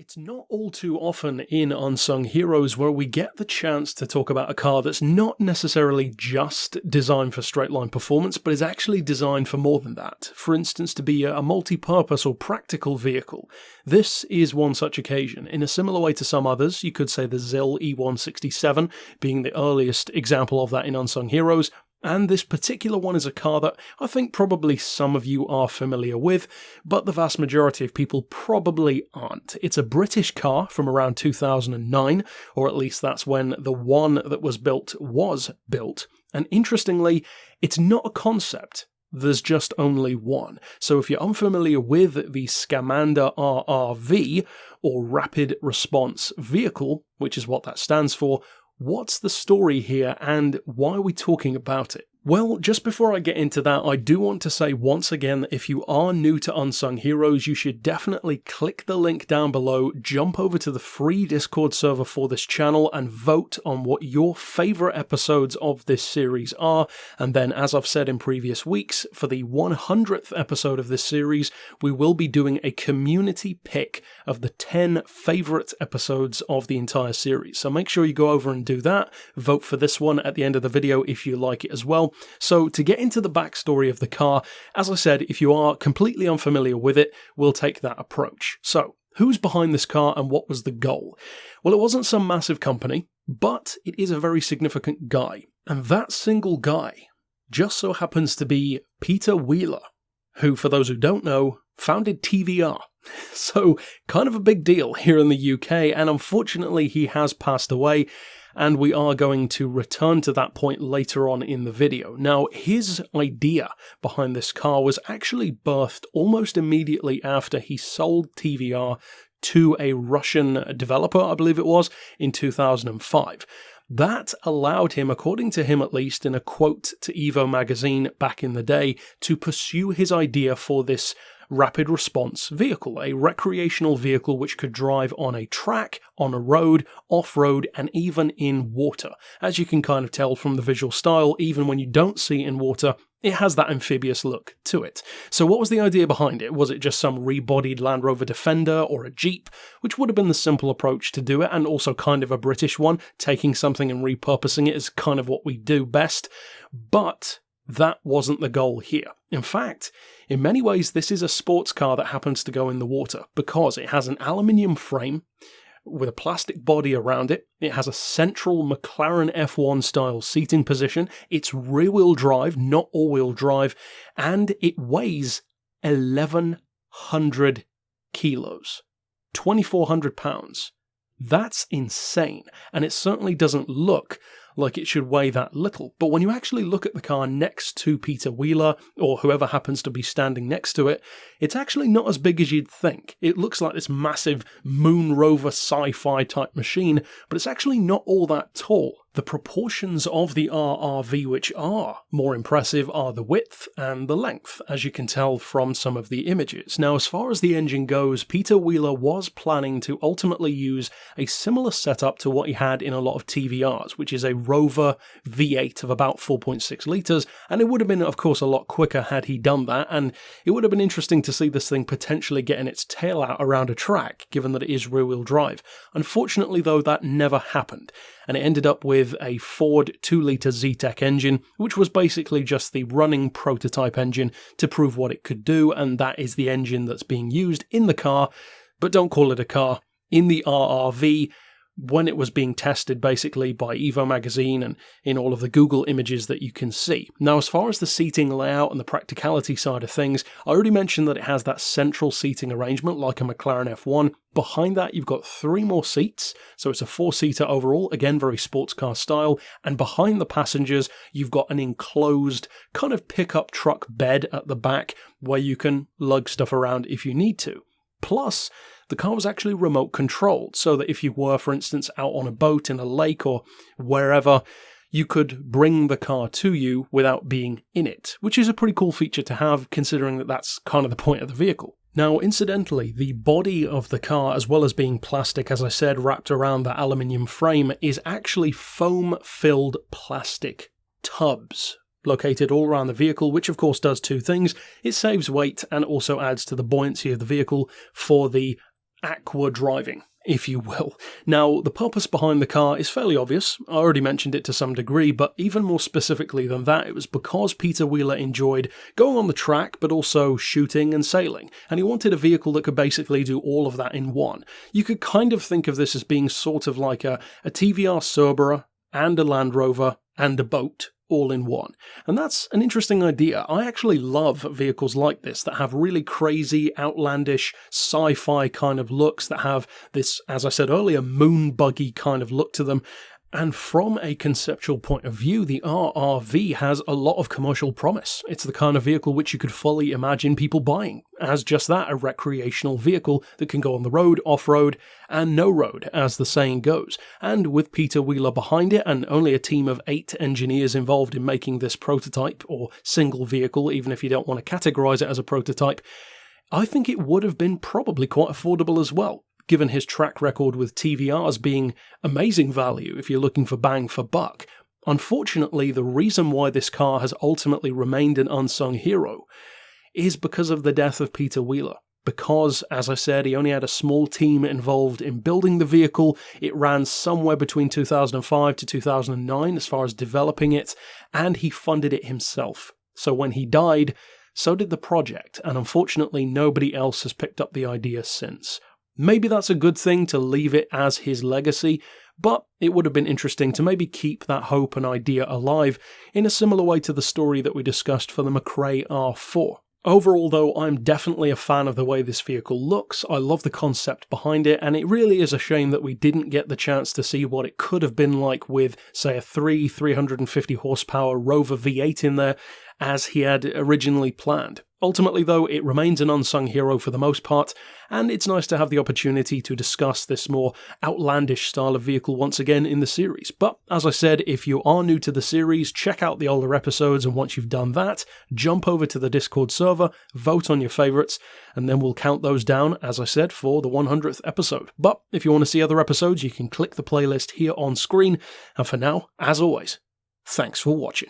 It's not all too often in Unsung Heroes where we get the chance to talk about a car that's not necessarily just designed for straight-line performance, but is actually designed for more than that. For instance, to be a multi-purpose or practical vehicle. This is one such occasion. In a similar way to some others, you could say the ZIL E167 being the earliest example of that in Unsung Heroes, and this particular one is a car that I think probably some of you are familiar with, but the vast majority of people probably aren't. It's a British car from around 2009, or at least that's when the one that was built, and interestingly, it's not a concept. There's just only one. So if you're unfamiliar with the Scamander RRV, or Rapid Response Vehicle, which is what that stands for, what's the story here and why are we talking about it? Well, just before I get into that, I do want to say once again that if you are new to Unsung Heroes, you should definitely click the link down below, jump over to the free Discord server for this channel and vote on what your favourite episodes of this series are. And then, as I've said in previous weeks, for the 100th episode of this series, we will be doing a community pick of the 10 favourite episodes of the entire series. So make sure you go over and do that. Vote for this one at the end of the video if you like it as well. So to get into the backstory of the car, as I said, if you are completely unfamiliar with it, we'll take that approach. So, who's behind this car and what was the goal? Well, it wasn't some massive company, but it is a very significant guy. And that single guy just so happens to be Peter Wheeler, who, for those who don't know, founded TVR. So, kind of a big deal here in the UK, and unfortunately he has passed away, and we are going to return to that point later on in the video. Now, his idea behind this car was actually birthed almost immediately after he sold TVR to a Russian developer, I believe it was, in 2005. That allowed him, according to him at least, in a quote to Evo magazine back in the day, to pursue his idea for this rapid response vehicle, a recreational vehicle which could drive on a track, on a road, off-road, and even in water. As you can kind of tell from the visual style, even when you don't see it in water, it has that amphibious look to it. So what was the idea behind it? Was it just some rebodied Land Rover Defender or a Jeep? Which would have been the simple approach to do it, and also kind of a British one, taking something and repurposing it is kind of what we do best. But that wasn't the goal here. In fact, in many ways, this is a sports car that happens to go in the water because it has an aluminium frame with a plastic body around it. It has a central McLaren F1 style seating position. It's rear-wheel drive, not all-wheel drive, and it weighs 1,100 kilos, 2,400 pounds. That's insane, and it certainly doesn't look like it should weigh that little. But when you actually look at the car next to Peter Wheeler, or whoever happens to be standing next to it, it's actually not as big as you'd think. It looks like this massive moon rover sci-fi type machine, but it's actually not all that tall. The proportions of the RRV which are more impressive are the width and the length, as you can tell from some of the images. Now, as far as the engine goes, Peter Wheeler was planning to ultimately use a similar setup to what he had in a lot of TVRs, which is a Rover V8 of about 4.6 litres, and it would have been, of course, a lot quicker had he done that, and it would have been interesting to see this thing potentially getting its tail out around a track, given that it is rear-wheel drive. Unfortunately, though, that never happened, and it ended up with a Ford 2-litre Zetec engine, which was basically just the running prototype engine to prove what it could do, and that is the engine that's being used in the car, but don't call it a car. In the RRV, when it was being tested basically by Evo magazine and in all of the Google images that you can see. Now, as far as the seating layout and the practicality side of things, I already mentioned that it has that central seating arrangement like a McLaren F1. Behind that, you've got 3 more seats, so it's a 4-seater overall, again, very sports car style, and behind the passengers, you've got an enclosed kind of pickup truck bed at the back where you can lug stuff around if you need to. Plus, the car was actually remote controlled, so that if you were, for instance, out on a boat in a lake or wherever, you could bring the car to you without being in it, which is a pretty cool feature to have, considering that that's kind of the point of the vehicle. Now, incidentally, the body of the car, as well as being plastic, as I said, wrapped around the aluminium frame, is actually foam-filled plastic tubs located all around the vehicle, which of course does 2 things. It saves weight and also adds to the buoyancy of the vehicle for the aqua driving, if you will. Now, the purpose behind the car is fairly obvious. I already mentioned it to some degree, but even more specifically than that, it was because Peter Wheeler enjoyed going on the track, but also shooting and sailing, and he wanted a vehicle that could basically do all of that in one. You could kind of think of this as being sort of like a TVR Cerberus and a Land Rover and a boat all in one. And that's an interesting idea. I actually love vehicles like this that have really crazy, outlandish, sci-fi kind of looks, that have this, as I said earlier, moon buggy kind of look to them. And from a conceptual point of view, the RRV has a lot of commercial promise. It's the kind of vehicle which you could fully imagine people buying as just that, a recreational vehicle that can go on the road, off-road, and no road, as the saying goes. And with Peter Wheeler behind it, and only a team of 8 engineers involved in making this prototype, or single vehicle, even if you don't want to categorize it as a prototype, I think it would have been probably quite affordable as well, given his track record with TVRs being amazing value if you're looking for bang for buck. Unfortunately, the reason why this car has ultimately remained an unsung hero is because of the death of Peter Wheeler. Because, as I said, he only had a small team involved in building the vehicle. It ran somewhere between 2005 to 2009 as far as developing it, and he funded it himself. So when he died, so did the project, and unfortunately nobody else has picked up the idea since. Maybe that's a good thing to leave it as his legacy, but it would have been interesting to maybe keep that hope and idea alive in a similar way to the story that we discussed for the McRae R4. Overall, though, I'm definitely a fan of the way this vehicle looks. I love the concept behind it, and it really is a shame that we didn't get the chance to see what it could have been like with, say, a 350 horsepower Rover V8 in there, as he had originally planned. Ultimately, though, it remains an unsung hero for the most part, and it's nice to have the opportunity to discuss this more outlandish style of vehicle once again in the series. But, as I said, if you are new to the series, check out the older episodes, and once you've done that, jump over to the Discord server, vote on your favourites, and then we'll count those down, as I said, for the 100th episode. But if you want to see other episodes, you can click the playlist here on screen, and for now, as always, thanks for watching.